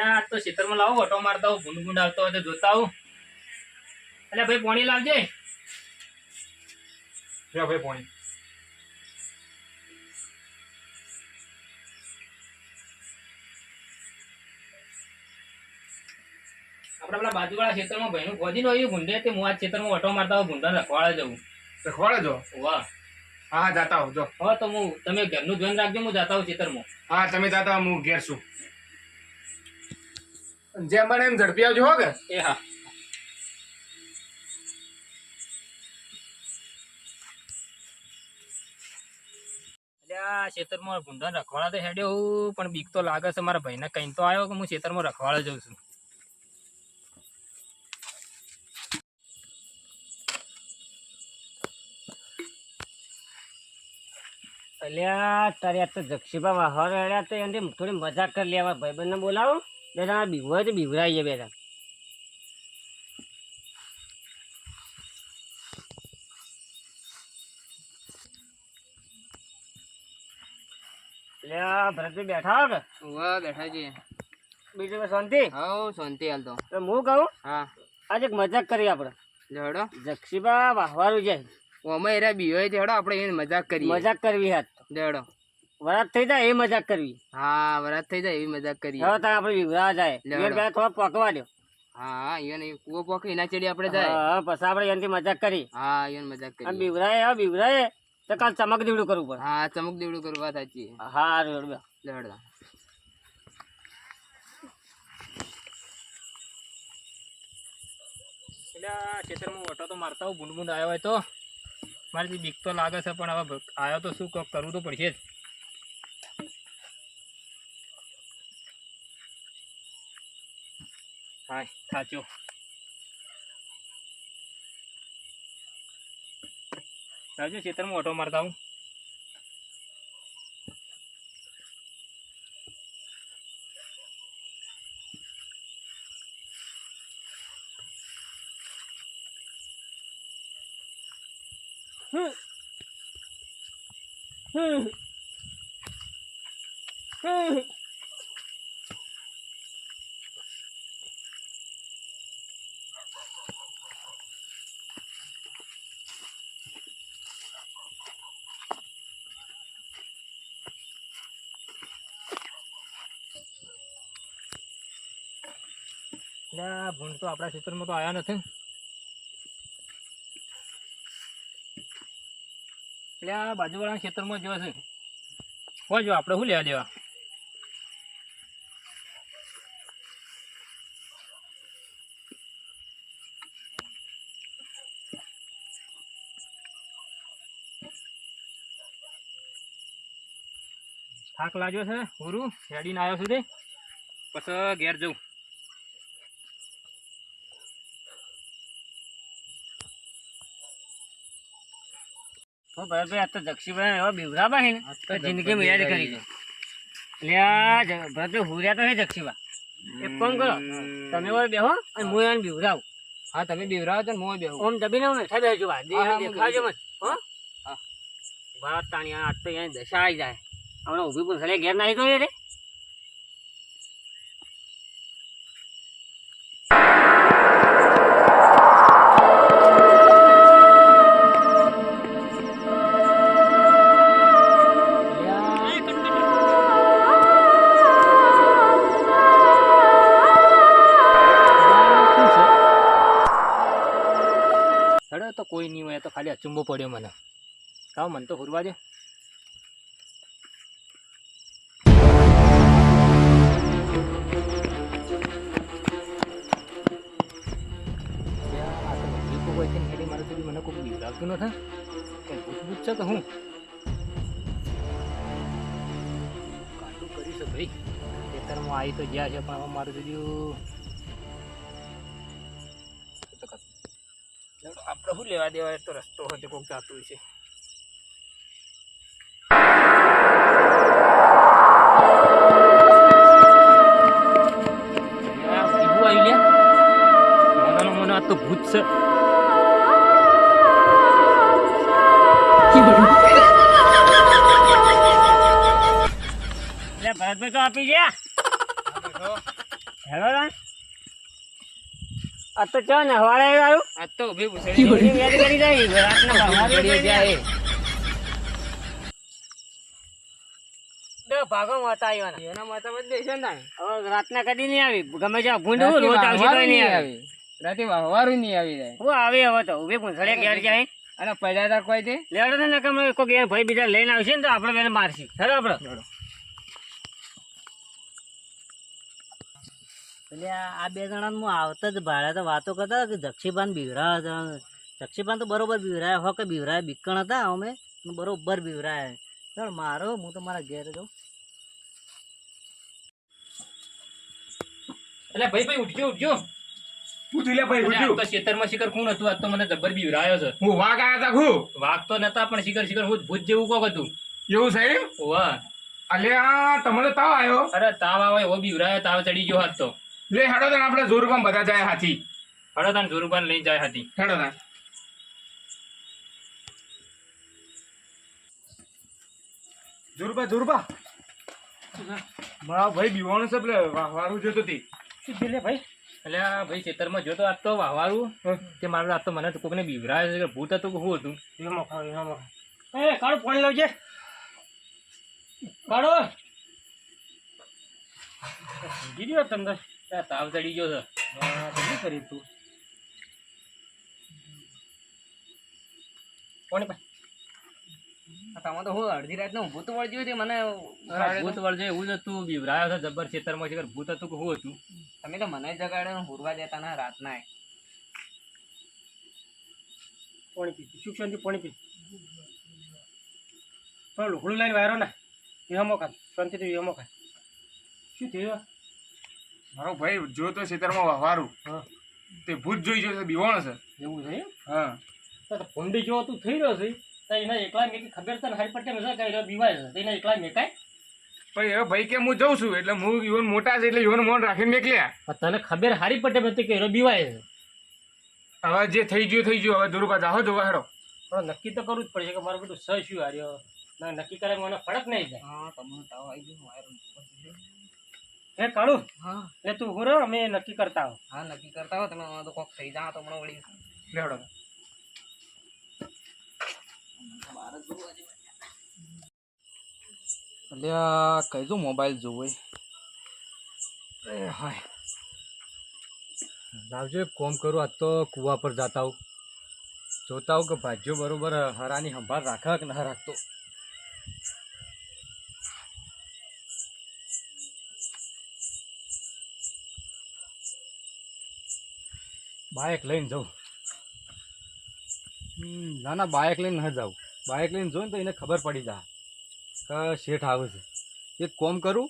આજ તો ખેતરમાં લાવો ઓટો મારતા હું ભૂંડ ભૂંડ આવતો હોય તો જોતા આવું. એટલે ભાઈ પાણી લાવજે. ભાઈ પાણી આપડે પેલા બાજુવાળા ખેતરમાં ભાઈનું ખોદી નો ભૂંડે તે હું આ ખેતરમાં ઓટો મારતા હોય ભૂંડા રખવાડે જવું. રખવાડે જો. વાહ હા જાતા હો જો. હા તો હું તમે ઘરનું ધ્યાન રાખજો, હું જાતા હું ખેતરમાં. હા તમે જાતા હું ઘેર છું. જેમ બને એમ ઝડપી આવજો હો કે. એ હા. આ ખેતરમાં ભૂંડા રખવાડા તો હેડ્યો હું, પણ બીક તો લાગે છે. મારા ભાઈને કઈ તો આવ્યો કે હું ખેતરમાં રખવાડે જઉં છું. અલ્યા તારે આ તો જક્ષીબા વાહર રહ્યા તો એને થોડી મજાક કરી લેવા. ભાઈબંધને બોલાવો, બે જણા બીવરાય તો બીવરાઈએ બે જણા. અલ્યા ભરતભાઈ બેઠા હો કે? વાહ બેઠા છીએ. બીજું કઈ શાંતિ? હા શાંતિ હાલ તો. તો હું કહું હા આજે એક મજાક કરી આપણે. લેડો જક્ષીબા વાહવારું જાય અમે એરા બીવે છે હેડો આપણે એને મજાક કરીએ. મજાક કરવી હાથ લેડો વરાત થઈ જાય એ મજાક કરવી. હા વરાત થઈ જાય એવી મજાક કરીએ. હવે તારે આપણે બીવરા જાય થોડા પકવા દો. હા એને કૂવો પોકે એના ચડી આપણે જાય. હા પછી આપણે એનાથી મજાક કરી. હા એને મજાક કરીએ. બીવરાય બીવરાય તો કાલ ચમક દીવડું કરવું પડે. હા ચમક દેવડું કરવા સાચી. હા રેડ લેડો એટલે ખેતરમાં ઓટો તો મારતા હું ભૂંડ ભૂંડ આવ્યો હોય તો મારી બીક તો લાગે છે, પણ હવે આવ્યો તો શું કરવું તો પડશે જ. હા સાચો. આવજો ખેતરમાં ઓટો મારતા હું. ભૂંડ તો આપણા ખેતરમાં તો આવ્યા નથી. એટલે આ બાજુવાળાના ખેતરમાં જેવા છે હોય જો આપણે શું લેવા દેવા. થાક લાગ્યો છે પૂરું રેડીને આવ્યો છું તે પછી ઘેર જવું. ભરતભાઈ આ તો જક્ષીભાઈ એવા બીવરાબા છે ને તો જિંદગી યાદ કરી છે. એટલે આ ભરતભાઈ હુર્યા તો હે જક્ષીબા. એક કામ કરો તમે ઓર બેહો અને હું એને બીવરાવું. હા તમે બીવરાવો છો ને હું બેહું. ઓમ દબીને હું બેઠા બેસજો દેખાજો મત. હો હા વાત તાણી આજ તો એને દશા આવી જાય. હમણાં ઊભી પૂછે ઘેર નાહી તો રે. તો કોઈ નહીં હોય તો ખાલી અચંબો પડ્યો મને. કાવ મને તો ફરવા દે. મને કોઈ બીવડાવતું નથી. ભૂત છે તો હું કાંટું કરીશ ભાઈ. ખેતરમાં આવી તો જ્યાં છે પણ હવે મારું દીધું આપણે શું લેવા દેવા. તો રસ્તો હોય કોઈક જાતું છે. મને આ તો ભૂત છે. ભરતભાઈ તો આપી ગયા. હેલો રા આ તો ચો ને હવારે આવ્યું આ તો ઉભી પૂછડી એની યાદ કરી જાય રાતના હવારે ઘડીએ જાય ભાગો માતા આવ્યા એના માથા બદલે છે ને હવે રાતના કદી નહીં આવી ગમે ત્યાં ભૂંડવું રોજ આવશે તોય નહીં આવી રાતે વાહવારું નહીં આવી જાય હું આવી હવે તો ઉભી પૂંછડે ઘેર જાય અને પડ્યા તા કોઈ તે લેડો ને નકમ કોઈ એ ભાઈ બીજા લઈને આવશે ને તો આપણે બેને મારશી હેડો આપણે એટલે આ બે જણા હું આવતા જ ભાડે તો વાતો કરતા કે જક્ષીબાન બીવરા જક્ષીબાન તો બરોબર બીવરાય હો કે બીવરાય બીકણ હતા અમે બરોબર બીવરાય ચાલ મારો હું તો મારા ઘેર જાઉં. એટલે ભાઈ ઉઠજો શું થયું લે ભાઈ એટલે આ ઉઠ્યું તો ખેતરમાં શિખર કોણ હતું આજ તો મને જબર બીવરાયો છે હું વાઘ આયા તા હું વાઘ તો નતા પણ શિખર હું ભૂત જેવું કોક હતું એવું છે એમ વાહ અલ્યા તમને તાવ આવ્યો અરે તાવ આવે એવો બીવરાયો તાવ ચડી ગયો હાથ તો લે હેડો તને આપણે જોરમાં બધા જાય હાથી હડો તાન જોરુબાન લઈ જાય હતી હેડો ના જોરબા મારા ભાઈ બીવાનું છે પેલે વારું જતો હતી શું થયું લે ભાઈ એટલે આ ભાઈ ખેતરમાં જોતો આજ તો વાહવારું કે મારું આજ તો મને કોકને બીવરાયો છે કે ભૂત હતું કે શું હતું એમાં એ કાળો પાણી લાવજે કાળો ગીર્યો તમને આ તાવ ચડી ગયો છે શું કરી તું કોને પાસે તમે તો હું અડધી રાત નું ભૂત વળગ્યું હતું મને ભૂત વળજે એવું જ હતું બીવરાયો છે જબર ખેતરમાં છે ભૂત હતું કે શું હતું તમે તો મને જગાડે હુરવા દેતા ના રાતના પાણી પી શિક્ષણથી પાણી પી તો લુકડું લઈને વાયરો ને વિહમો ખા શાંતિથી વિહમો ખા શું થયું મારો ભાઈ જો તો ખેતરમાં વારું હા તે ભૂત જોઈ જશે બીવાનો છે એવું છે હા તો ફોંડી જેવો તું થઈ રહ્યો છે તો એના એકલા મેં ખબર તને હારી પટ્ટે મજા કરી બીવાય છે એના એકલા મેકાય પણ હવે ભાઈ કે હું જઉં છું એટલે હું ઈવન મોટા છે એટલે ઈવન મોન રાખીને મેકલ્યા તને ખબર હારી પટ્ટે નથી કે બીવાય છે હવે જે થઈ ગયું હવે દુરુપા જાહો જોવા હેડો પણ નક્કી તો કરવું જ પડશે કે મારું બધું સહ શું હાર્યો ના નક્કી કરે મને ફરક નહીં જાય હા તમને તાવ આવી ગયો વાયરલ હે કાળું હા એટલે તું ઉભો રહો અમે નક્કી કરતા હો હા નક્કી કરતા હો તમે તો કોક થઈ જાઓ તો મને વળી લેવડો અલ્યા કઈ મોબાઈલ જોવો હાય લાવજો એક કોમ કરું આજ તો કુવા પર જાતા હું જોતા હું કે ભાજ્યો બરોબર હરાની સંભાળ રાખે કે ના રાખતો બાઇક લઈને જાઉં ના ના બાઇક લઈને ન જાઉં બાઇક લઈને જોઉં ને તો એને ખબર પડી જાય કે શેઠ આવે છે એક કોમ કરું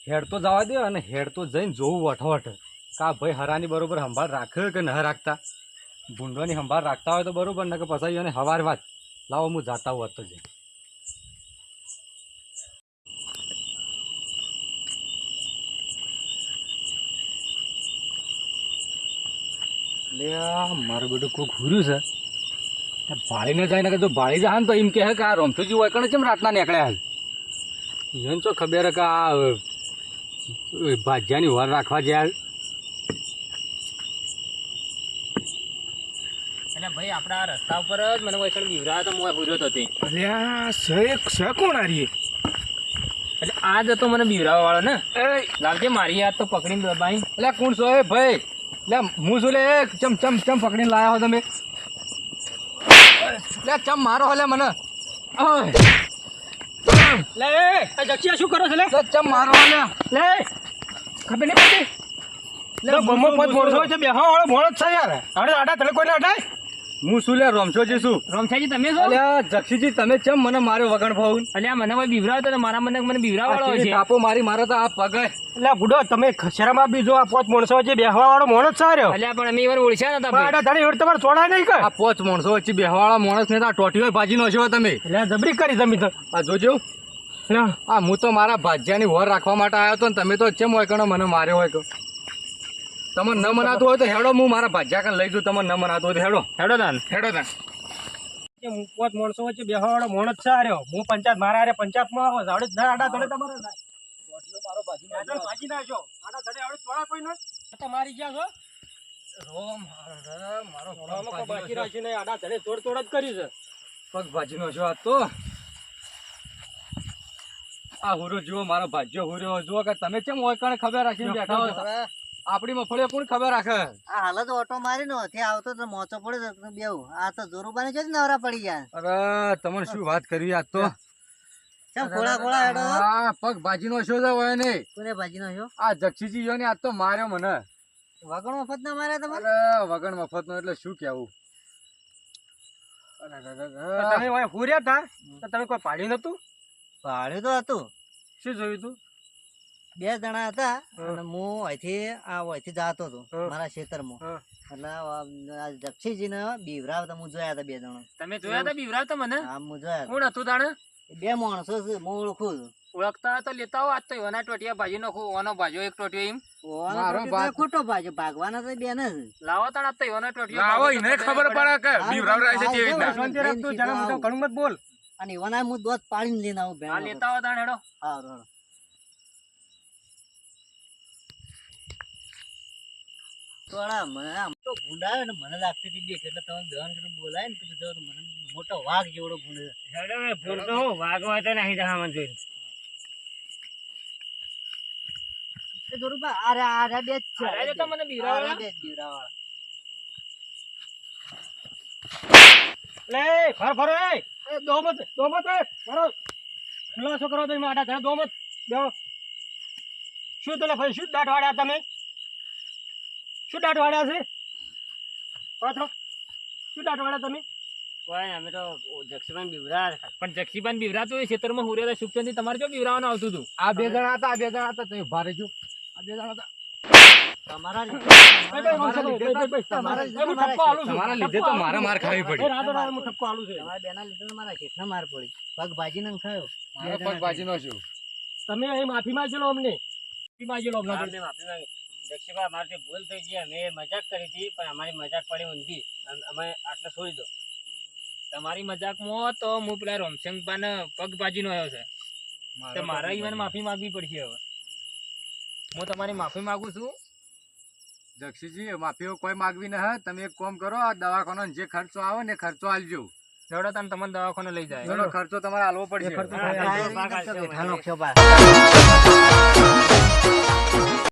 હેડ તો જવા દે અને હેડ તો જઈને જોવું વઠવટ કા ભાઈ હરાની બરોબર સંભાળ રાખે કે ન રાખતા ભૂંડવાની સંભાળ રાખતા હોય તો બરોબર ને કે પછી અને હવાર વાત લાવો હું જાતા હોત તો જઈ એટલે મારું બધું કોક હુર્યું છે ભાળીને જાય ને કે જો ભાળી જાય ને તો એમ કહે કે આ રમથુજી હોય કણે કેમ રાતના નીકળ્યા એને તો ખબર કે આ ભાજ્યાની વાર રાખવા જાય એટલે ભાઈ આપણા રસ્તા ઉપર જ મને કોઈ બીવરાયો તો હું પૂર્યો થતી અલ્યા સ કોણ આરીએ એટલે આ જ હતો મને બીવરાવા વાળો ને લાવજે મારી હાથ તો પકડીને દબાઈ એટલે કોણ છો એ ભાઈ એટલે હું શું લે ચમ ચમ ચમ પકડીને લાયા હો તમે લે ચમ મારો હલે મને લે એ જક્ષિયા શું કરો છો લે ચમ મારો હલે લે ખબર નહીં પડતી લે બમો પદ મોણસો છે બેહવા વાળો મોણ જ છે યાર આડે આડા તને કોઈને અડાય હું શું લે રમશોજી શું રમછાજી તમે છો અલ્યા જક્ષીજી તમે ચમ મને માર્યો વગણ ભાઉન એટલે આ મને કોઈ બીવરાયો તો મારા મને બીવરાવા વાળો છે તાપો મારી મારો તો આ પગ એટલે બુડો તમે શરમા બીજો આ પોચ મોણસો છે બેહવા વાળો મોણ જ છે રહ્યો એટલે પણ અમે વાર ઓળખ્યા નતા ભાઈ આડા ધડી તમારે છોડાય નહીં કે આ પોચ માણસો વચ્ચે બેહવાળા માણસ ને તો આ ટોટીઓ ભાજી નો છો તમે એટલે જબરી કરી જમી તો આ જોજો આ હું તો મારા ભાજ્યાની વર રાખવા માટે આવ્યો હતો ને તમે તો ચેમ હોય કણો મને માર્યો હોય તો તમને ન મનાતું હોય તો હેડો હું મારા ભાજ્યા કણ લઈ જઉં તમને ન મનાતું હોય તો હેડો હેડો તાન પોચ મોણસો વચ્ચે બેહવા વાળો મોણ જ છે રહ્યો હું પંચાયત મારા હારે પંચાયતમાં આવો ઝાડે જ ના આડા ધડે તમારે મારો ભાજીનો આ તો ભાજી નાખ્યો. આના ધડે આવડે તોડા કોઈ ને? તમારી જ્યાં છો? રોમ હારા, મારો તોડામાં કોઈ પગ બાકી ભાજીનો રાખ્યું નહીં. આના ધડે તોડ તોડ જ કરી છે. પગ ભાજીનો છો આ તો. આ હુરો જુઓ, મારો ભાજ્યો હુરો જુઓ કે તમે કેમ હોય કણે ખબર રાખીને બેઠા હોય. આપણી મફળીઓ કોણ ખબર રાખે? આ હાલ જ ઓટો મારી નો ત્યાં આવતો તો મોચો પડ્યો તો બેવું. આ તો જોરુબાને છે નવરા પડી ગયા. અરે તમને શું વાત કરવી આજ તો. કેમ ખોળા ખોળા હેડો? આ પગ ભાજીનો શો છે હોય નહીં. કોને ભાજી નો છો? આ જક્ષીજી યોને આજ તો માર્યો મને. વગણ મફત ના માર્યા તમારે? અરે વગણ મફતનો એટલે શું કેવું. તમે ઓય હુર્યા તા તો તમે કોઈ પાડ્યું નતું? ભાડ્યું તો હતું. શું જોયું તું? 2 જણા હતા અને હું અહીંથી જાતો હતો મારા ખેતરમાં. હા. એટલે આ જક્ષીજીને બીવરાવતા હું જોયા હતા 2 જણા. તમે જોયા તા બીવરાવતા મને? હા હું જોયા હતા. કોણ હતું તાણે? 2 માણસો છે, હું ઓળખું છું. ઓળખતા હોય તો લેતા આવો. આજ તો એના ટોટિયા ભાજી નાખો. ઓનો ભાજો એક ટોટિયો એમ ઓવાનો મારો ટોટી તો ભાગ. ખોટો ભાજો ભાગવાના તો 2 ને જ. લાવો તાણ. આજ તો એનો ટોટિયો લાવો ભાજો એને તો ખબર પડે કે હા, બીવરાવ રહે છે હા, કેવી રીતના. હા. શાંતિ રાખ તું. જાણે મોટો ઘણું મત બોલ. અને એવાના હું દોત પાડીને લઈને આવું આ ભેણ. લેતા આવો તાણ હેડો. હા તોડા મને આમ તો ભૂંડાયો ને મને લાગતી હતી બીક. એટલે તમે બેન કરીને બોલાય ને તો કીધું મને મોટો વાઘ જેવડો ભૂંડે. હેડો હવે ભૂલતો હું વાઘ હોય તો નહીં જવા મને જોઈને. એ દોરુબા આ 2 જ છે. આ રહ્યા તો મને બીવરાવાળા? આ 2 જ બીવરાવાળા. લે ફર ફર એ દોમત મારો ખુલાસો કરો તો આડા ધડે દોમત બેહો. શું તો ભાઈ શું દાંત વાળ્યા તમે? શું દાંત વાળ્યા છે? પાછો શું દાંત વાળ્યા તમે? કોઈ નહીં, અમે તો જક્ષીબાન બીવરા પણ જક્ષીબાન બીવરાતો હોય ખેતરમાં હુરેલા સુખચંદી તમારે જો બીવરાવાનું આવતું હતું. આ 2 જણા હતા, તમે ઉભા રહેજો. આ 2 જણા હતા. તમારા તમારા લીધે તો મારે માર ખાવી પડી. તમારા બેના લીધે મારા શેઠને માર પડી. પગ ભાજી ને ખાયો. મારો પગ ભાજીનો શું? તમે અહીં માફી માંગેલો અમને. માફી માંગેલો અમને માફી માંગી. જક્ષીબા અમારથી ભૂલ થઈ ગઈ. અમે મજાક કરી હતી પણ અમારી મજાક પડી ઊંધી. અમે આટલે છોડી દો. તમારી મજાકમાં તો હું પેલા રોમશંકબાને પગ ભાજીનો આવ્યો છે. તો મારા ઈવન માફી માંગવી પડશે હવે. હું તમારી માફી માંગુ છું. જક્ષીજી માફીઓ કોઈ માગવી ન હે. તમે એક કામ કરો, આ દવાખાનો જે ખર્ચો આવે ને એ ખર્ચો આલજો. જોડો તમે તમને દવાખાને લઈ જાય. એનો ખર્ચો તમારે આલવો પડશે. હા, ભાગ